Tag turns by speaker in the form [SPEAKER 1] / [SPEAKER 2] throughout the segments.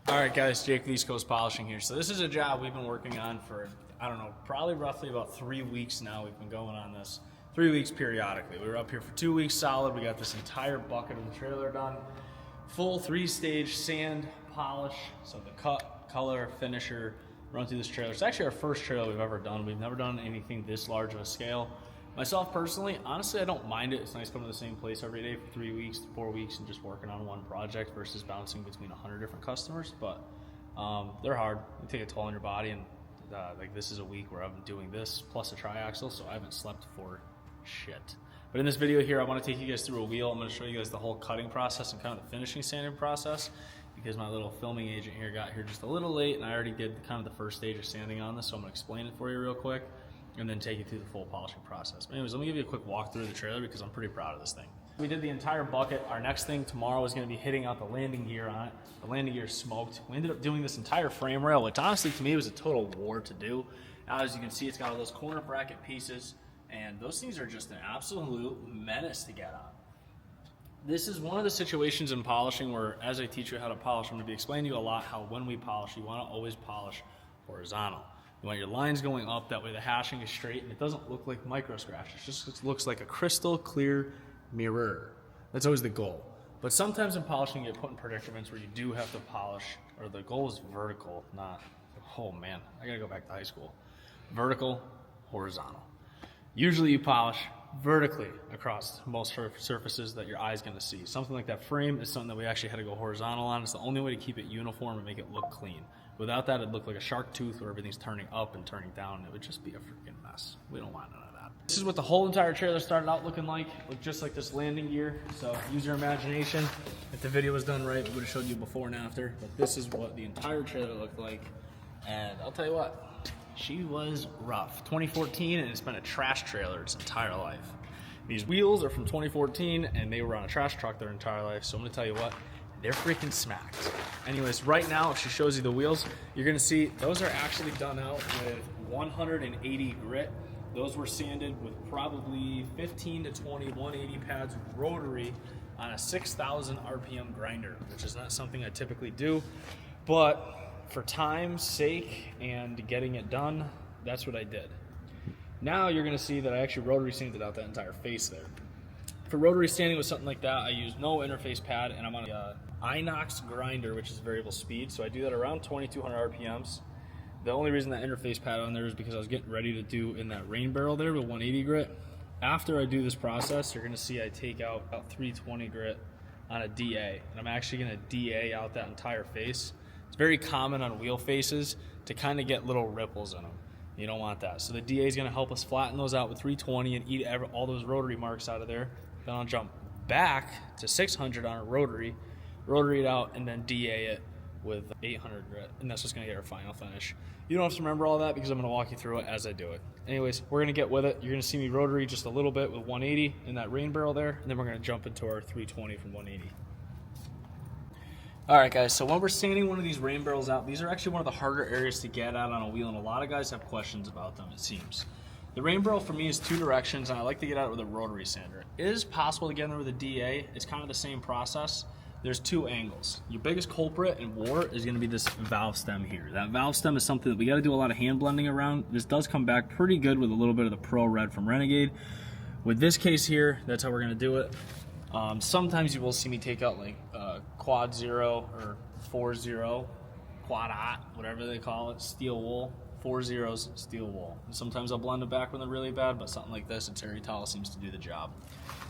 [SPEAKER 1] All right, guys, Jake East Coast Polishing here. So this is a job we've been working on for, I don't know, probably roughly about 3 weeks now. We've been going on this 3 weeks periodically. We were up here for 2 weeks solid. We got this entire bucket of the trailer done. Full 3-stage sand polish. So the cut, color, finisher, run through this trailer. It's actually our first trailer we've ever done. We've never done anything this large of a scale. Myself personally, honestly, I don't mind it. It's nice coming to the same place every day for 3 weeks, 4 weeks, and just working on one project versus bouncing between 100 different customers. But they're hard. They take a toll on your body, and like this is a week where I'm doing this plus a triaxle, so I haven't slept for shit. But in this video here, I want to take you guys through a wheel. I'm going to show you guys the whole cutting process and kind of the finishing sanding process, because my little filming agent here got here just a little late, and I already did kind of the first stage of sanding on this, so I'm going to explain it for you real quick and then take you through the full polishing process. But anyways, let me give you a quick walkthrough of the trailer because I'm pretty proud of this thing. We did the entire bucket. Our next thing tomorrow is going to be hitting out the landing gear on it. The landing gear is smoked. We ended up doing this entire frame rail, which honestly to me was a total war to do. Now, as you can see, it's got all those corner bracket pieces, and those things are just an absolute menace to get on. This is one of the situations in polishing where, as I teach you how to polish, I'm going to be explaining to you a lot how when we polish, you want to always polish horizontal. You want your lines going up, that way the hashing is straight and it doesn't look like micro scratches. It just looks like a crystal clear mirror. That's always the goal. But sometimes in polishing, you get put in predicaments where you do have to polish, or the goal is vertical, not, oh man, I gotta go back to high school. Vertical, horizontal. Usually you polish vertically across most surfaces that your eye's gonna see. Something like that frame is something that we actually had to go horizontal on. It's the only way to keep it uniform and make it look clean. Without that, it'd look like a shark tooth where everything's turning up and turning down. It would just be a freaking mess. We don't want none of that. This is what the whole entire trailer started out looking like. Looked just like this landing gear. So use your imagination. If the video was done right, we would have showed you before and after. But this is what the entire trailer looked like. And I'll tell you what, she was rough. 2014, and it's been a trash trailer its entire life. These wheels are from 2014, and they were on a trash truck their entire life. So I'm gonna tell you what, they're freaking smacked. Anyways, right now, if she shows you the wheels, you're gonna see those are actually done out with 180 grit. Those were sanded with probably 15 to 20 180 pads rotary on a 6,000 RPM grinder, which is not something I typically do, but for time's sake and getting it done, that's what I did. Now you're gonna see that I actually rotary sanded out that entire face there. For rotary sanding with something like that, I use no interface pad, and I'm on a Inox grinder, which is variable speed, so I do that around 2,200 RPMs. The only reason that interface pad on there is because I was getting ready to do in that rain barrel there with 180 grit. After I do this process, you're gonna see I take out about 320 grit on a DA, and I'm actually gonna DA out that entire face. It's very common on wheel faces to kind of get little ripples in them. You don't want that. So the DA is gonna help us flatten those out with 320 and eat all those rotary marks out of there. Then I'll jump back to 600 on a rotary it out, and then DA it with 800 grit, and that's what's gonna get our final finish. You don't have to remember all that because I'm gonna walk you through it as I do it. Anyways, we're gonna get with it. You're gonna see me rotary just a little bit with 180 in that rain barrel there, and then we're gonna jump into our 320 from 180. All right, guys, so when we're sanding one of these rain barrels out, these are actually one of the harder areas to get at on a wheel, and a lot of guys have questions about them, it seems. The rain barrel for me is 2 directions, and I like to get out with a rotary sander. It is possible to get in with a DA. It's kind of the same process. There's 2 angles. Your biggest culprit in war is going to be this valve stem here. That valve stem is something that we got to do a lot of hand blending around. This does come back pretty good with a little bit of the Pro Red from Renegade. With this case here, that's how we're going to do it. Sometimes you will see me take out like quad 0 or 4-0, quad ot, whatever they call it, steel wool. 4 zeros, steel wool. And sometimes I'll blend it back when they're really bad, but something like this, a terry towel seems to do the job.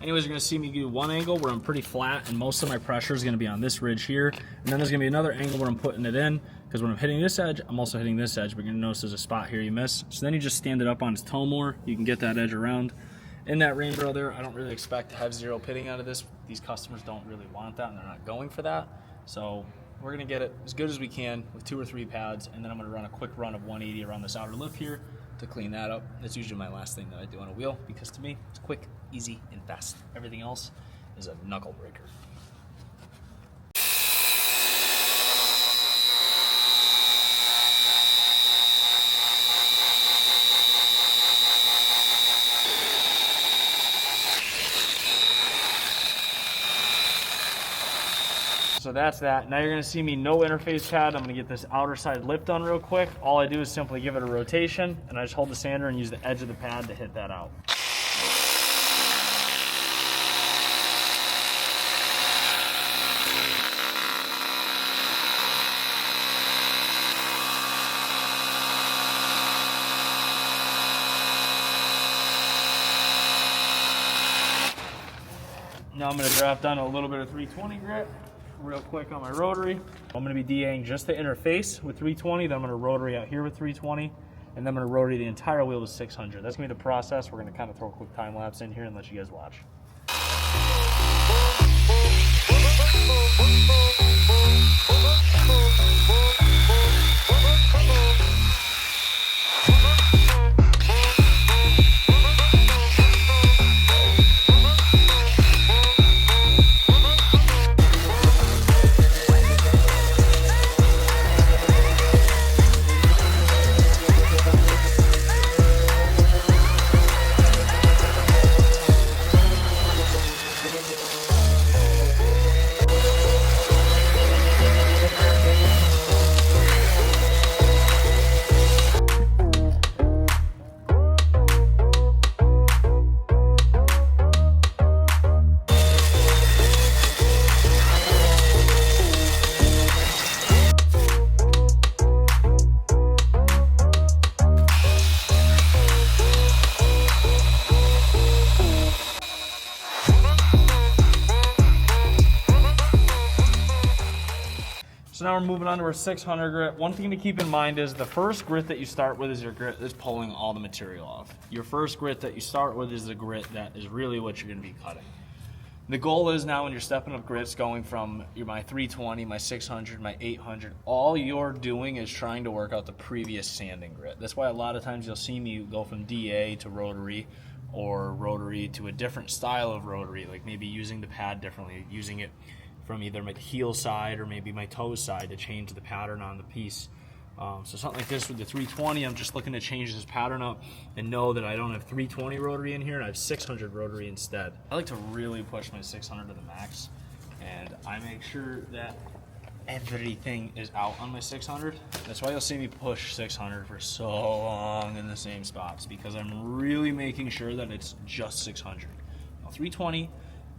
[SPEAKER 1] Anyways, you're gonna see me do one angle where I'm pretty flat, and most of my pressure is gonna be on this ridge here. And then there's gonna be another angle where I'm putting it in, because when I'm hitting this edge, I'm also hitting this edge, but you're gonna notice there's a spot here you miss. So then you just stand it up on its toe more. You can get that edge around. In that rain barrel there, I don't really expect to have 0 pitting out of this. These customers don't really want that, and they're not going for that. So we're gonna get it as good as we can with 2 or 3 pads, and then I'm gonna run a quick run of 180 around this outer lip here to clean that up. That's usually my last thing that I do on a wheel, because to me, it's quick, easy, and fast. Everything else is a knuckle breaker. So So that's that. Now you're gonna see me no interface pad. I'm gonna get this outer side lip done real quick. All I do is simply give it a rotation, and I just hold the sander and use the edge of the pad to hit that out. Now I'm going to drop down a little bit of 320 grit real quick on my rotary. I'm going to be DAing just the interface with 320, then I'm going to rotary out here with 320, and then I'm going to rotary the entire wheel with 600. That's going to be the process. We're going to kind of throw a quick time lapse in here and let you guys watch. So now we're moving on to our 600 grit. One thing to keep in mind is the first grit that you start with is your grit that's pulling all the material off. Your first grit that you start with is the grit that is really what you're going to be cutting. The goal is now when you're stepping up grits, going from my 320, my 600, my 800, all you're doing is trying to work out the previous sanding grit. That's why a lot of times you'll see me go from DA to rotary, or rotary to a different style of rotary, like maybe using the pad differently, using it from either my heel side or maybe my toe side to change the pattern on the piece. So something like this with the 320, I'm just looking to change this pattern up and know that I don't have 320 rotary in here and I have 600 rotary instead. I like to really push my 600 to the max, and I make sure that everything is out on my 600. That's why you'll see me push 600 for so long in the same spots, because I'm really making sure that it's just 600. No 320,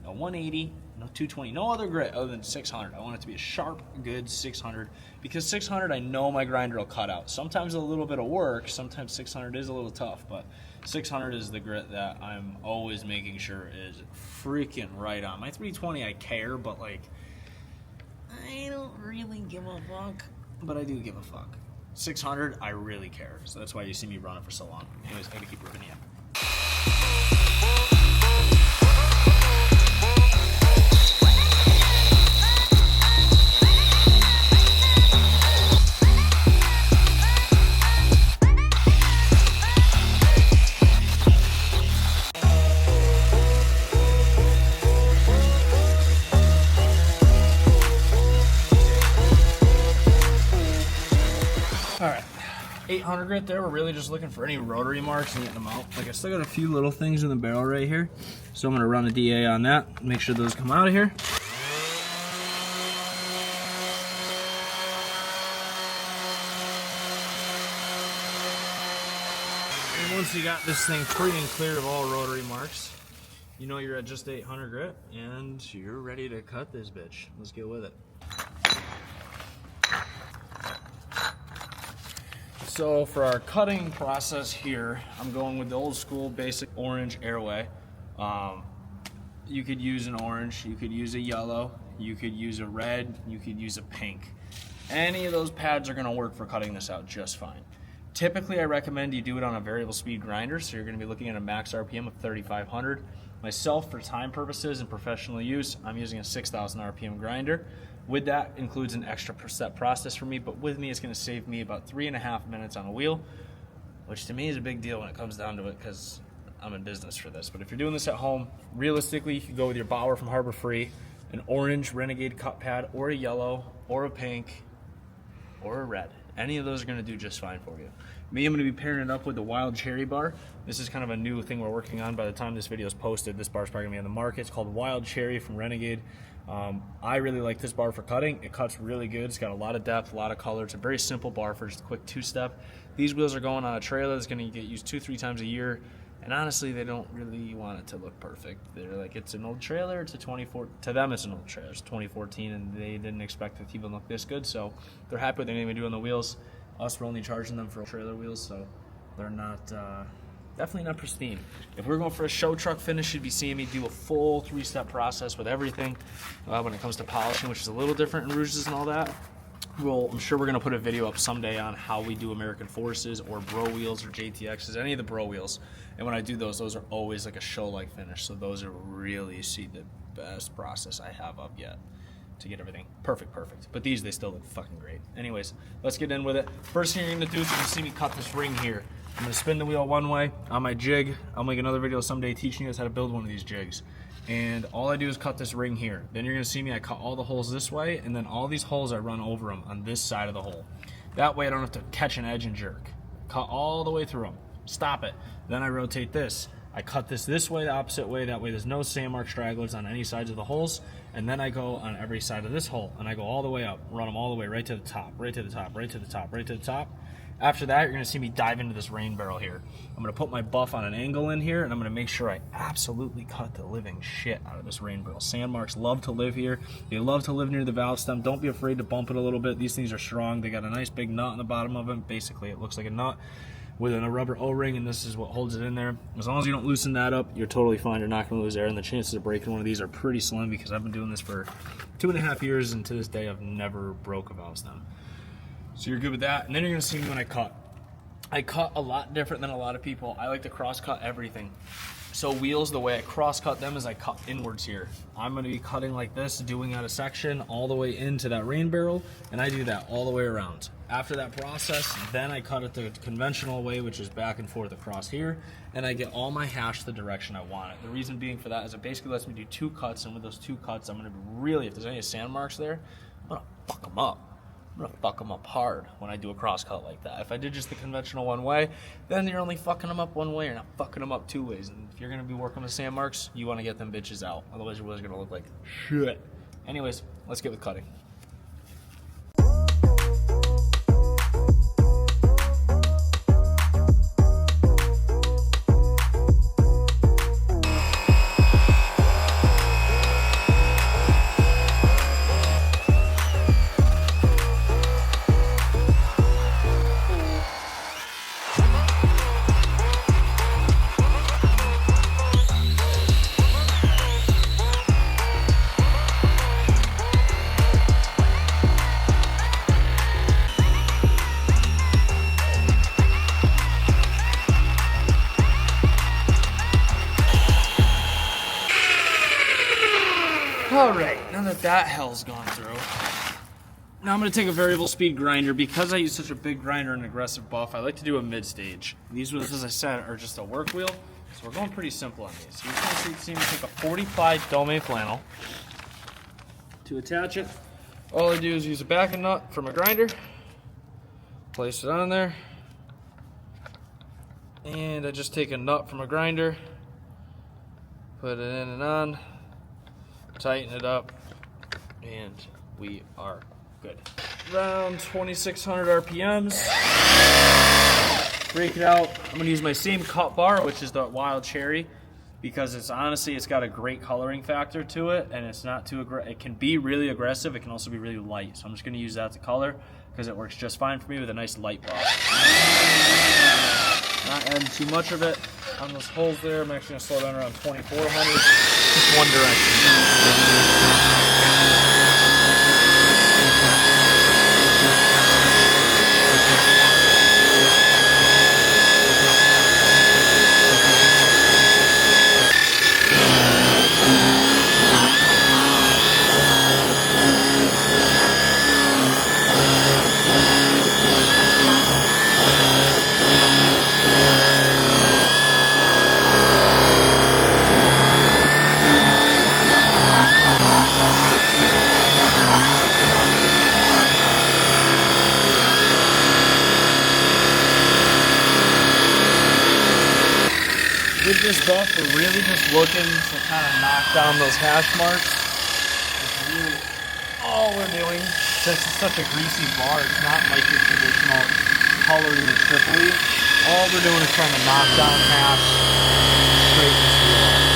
[SPEAKER 1] no 180, no 220, no other grit other than 600. I want it to be a sharp, good 600, because 600 I know my grinder will cut out. Sometimes a little bit of work, sometimes 600 is a little tough, but 600 is the grit that I'm always making sure is freaking right on. My 320 I care, but like, I don't really give a fuck, but I do give a fuck. 600 I really care, so that's why you see me run it for so long. Anyways, I gotta keep ripping you. All right, 800 grit there. We're really just looking for any rotary marks and getting them out. Like, I still got a few little things in the barrel right here, so I'm gonna run a DA on that, make sure those come out of here. And once you got this thing free and clear of all rotary marks, you know you're at just 800 grit, and you're ready to cut this bitch. Let's get with it. So for our cutting process here, I'm going with the old school basic orange airway. You could use an orange, you could use a yellow, you could use a red, you could use a pink. Any of those pads are gonna work for cutting this out just fine. Typically I recommend you do it on a variable speed grinder, so you're gonna be looking at a max RPM of 3,500. Myself, for time purposes and professional use, I'm using a 6,000 RPM grinder. With that includes an extra step process for me, but with me it's going to save me about 3.5 minutes on a wheel, which to me is a big deal when it comes down to it, because I'm in business for this. But if you're doing this at home, realistically you could go with your Bauer from Harbor Free, an orange Renegade cut pad, or a yellow, or a pink, or a red. Any of those are going to do just fine for you. Me, I'm going to be pairing it up with the Wild Cherry bar. This is kind of a new thing we're working on. By the time this video is posted, this bar's probably going to be on the market. It's called Wild Cherry from Renegade. I really like this bar for cutting. It cuts really good. It's got a lot of depth, a lot of color. It's a very simple bar for just a quick two-step. These wheels are going on a trailer that's going to get used 2-3 times a year. And honestly, they don't really want it to look perfect. They're like, it's an old trailer. It's a 24. To them, it's an old trailer. It's 2014, and they didn't expect it to even look this good. So they're happy with anything we do on the wheels. Us, we're only charging them for trailer wheels, so they're not definitely not pristine. If we're going for a show truck finish, you'd be seeing me do a full 3-step process with everything when it comes to polishing, which is a little different in rouges and all that. Well, I'm sure we're going to put a video up someday on how we do American Forces or Bro wheels or JTXs, any of the Bro wheels. And when I do those are always like a show-like finish. So those are really, see, the best process I have up yet to get everything perfect. But these, they still look fucking great. Anyways, let's get in with it. First thing you're going to do is you're going to see me cut this ring here. I'm going to spin the wheel one way on my jig. I'll make another video someday teaching you guys how to build one of these jigs. And all I do is cut this ring here. Then you're going to see me, I cut all the holes this way, and then all these holes I run over them on this side of the hole. That way I don't have to catch an edge and jerk. Cut all the way through them. Stop it. Then I rotate this. I cut this way, the opposite way. That way there's no sandmark stragglers on any sides of the holes. And then I go on every side of this hole, and I go all the way up, run them all the way right to the top, right to the top, right to the top, right to the top. After that, you're going to see me dive into this rain barrel here. I'm going to put my buff on an angle in here, and I'm going to make sure I absolutely cut the living shit out of this rain barrel. Sandmarks love to live here. They love to live near the valve stem. Don't be afraid to bump it a little bit. These things are strong. They got a nice big nut on the bottom of them. Basically, it looks like a nut with a rubber O-ring, and this is what holds it in there. As long as you don't loosen that up, you're totally fine. You're not going to lose air, and the chances of breaking one of these are pretty slim because I've been doing this for 2.5 years, and to this day, I've never broke a valve stem. So you're good with that, and then you're going to see me when I cut. I cut a lot different than a lot of people. I like to cross-cut everything. So wheels, the way I cross-cut them is I cut inwards here. I'm going to be cutting like this, doing out a section all the way into that rain barrel, and I do that all the way around. After that process, then I cut it the conventional way, which is back and forth across here, and I get all my hash the direction I want it. The reason being for that is it basically lets me do 2 cuts, and with those 2 cuts, I'm going to be really, if there's any sand marks there, I'm going to fuck them up. I'm gonna fuck them up hard when I do a cross cut like that. If I did just the conventional one way, then you're only fucking them up one way. You're not fucking them up 2 ways. And if you're gonna be working with sand marks, you want to get them bitches out. Otherwise, your wheels are gonna look like shit. Anyways, let's get with cutting. Alright, now that hell's gone through, now I'm going to take a variable speed grinder. Because I use such a big grinder and aggressive buff, I like to do a mid-stage. These wheels, as I said, are just a work wheel, so we're going pretty simple on these. You're going to see me take a 45 Domain flannel. To attach it, all I do is use a backing nut from a grinder, place it on there, and I just take a nut from a grinder, put it in and on, tighten it up, and we are good. Around 2,600 RPMs. Break it out. I'm gonna use my same cut bar, which is the Wild Cherry, because it's honestly, it's got a great coloring factor to it, and it's not too aggressive. It can be really aggressive. It can also be really light. So I'm just gonna use that to color because it works just fine for me with a nice light bar. Not adding too much of it on those holes there. I'm actually gonna slow down around 2,400. Just one direction. With this buff, we're really just looking to kind of knock down those hash marks. It's all we're doing, since it's such a greasy bar, it's not like your traditional coloring the Tripoli. All we're doing is trying to knock down hash, straighten this wheel off.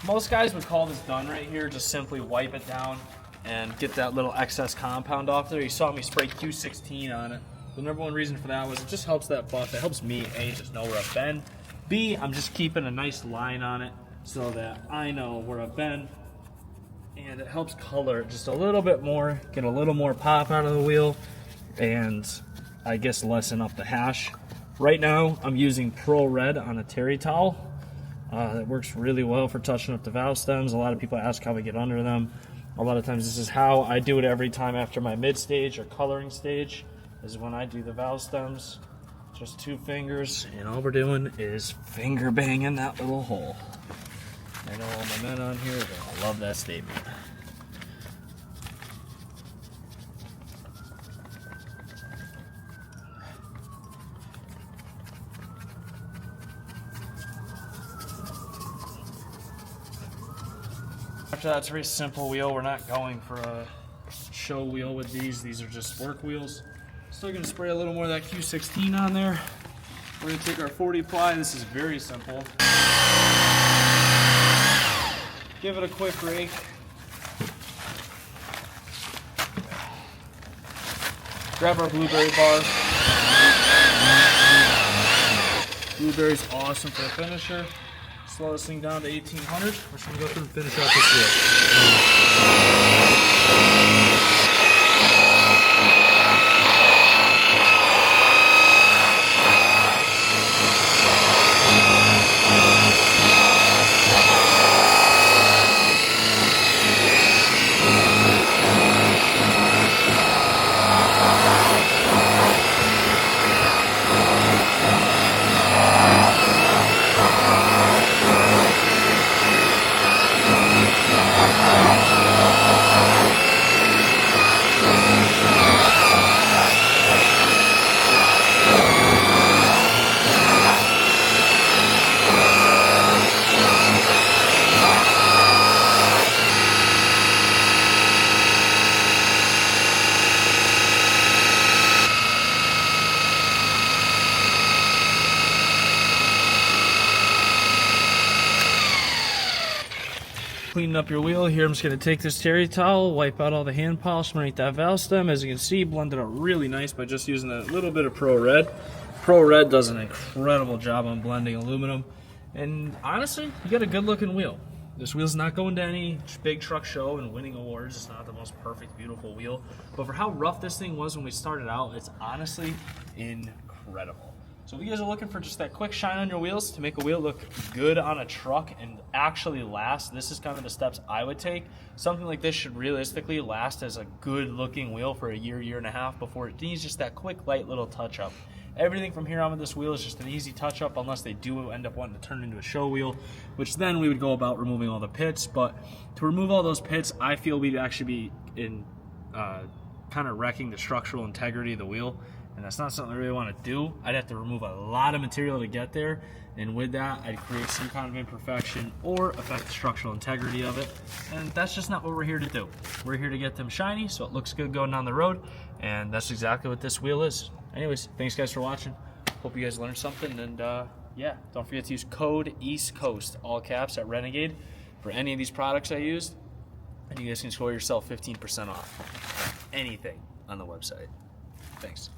[SPEAKER 1] Most guys would call this done right here, just simply wipe it down and get that little excess compound off there. You saw me spray Q16 on it. The number one reason for that was it just helps that buff. It helps me, A, just know where I've been. B, I'm just keeping a nice line on it so that I know where I've been. And it helps color it just a little bit more, get a little more pop out of the wheel, and I guess lessen up the hash. Right now, I'm using Pearl Red on a terry towel. That works really well for touching up the valve stems. A lot of people ask how I get under them. A lot of times this is how I do it every time after my mid stage or coloring stage, is when I do the valve stems. Just 2 fingers, and all we're doing is finger banging that little hole. I know all my men on here are gonna love that statement. After that, it's a very simple wheel. We're not going for a show wheel with these. These are just work wheels. Still gonna spray a little more of that Q16 on there. We're gonna take our 40 ply. This is very simple. Give it a quick rake. Grab our blueberry bar. Blueberry's awesome for a finisher. Slow this thing down to 1800. We're just gonna go through and finish out this wheel. Cleaning up your wheel here, I'm just going to take this terry towel, wipe out all the hand polish underneath that valve stem. As you can see, blended out really nice by just using a little bit of Pro Red. Pro Red does an incredible job on blending aluminum, and honestly, you got a good looking wheel. This wheel's not going to any big truck show and winning awards. It's not the most perfect, beautiful wheel, but for how rough this thing was when we started out, it's honestly incredible. So if you guys are looking for just that quick shine on your wheels to make a wheel look good on a truck and actually last, this is kind of the steps I would take. Something like this should realistically last as a good looking wheel for a year, year and a half before it needs just that quick, light little touch up. Everything from here on with this wheel is just an easy touch up unless they do end up wanting to turn it into a show wheel, which then we would go about removing all the pits. But to remove all those pits, I feel we'd actually be in kind of wrecking the structural integrity of the wheel. And that's not something I really want to do. I'd have to remove a lot of material to get there, and with that, I'd create some kind of imperfection or affect the structural integrity of it, and that's just not what we're here to do. We're here to get them shiny so it looks good going down the road, and that's exactly what this wheel is. Anyways, thanks guys for watching. Hope you guys learned something, and yeah, don't forget to use code East Coast, all caps, at Renegade for any of these products I used, and you guys can score yourself 15% off anything on the website. Thanks.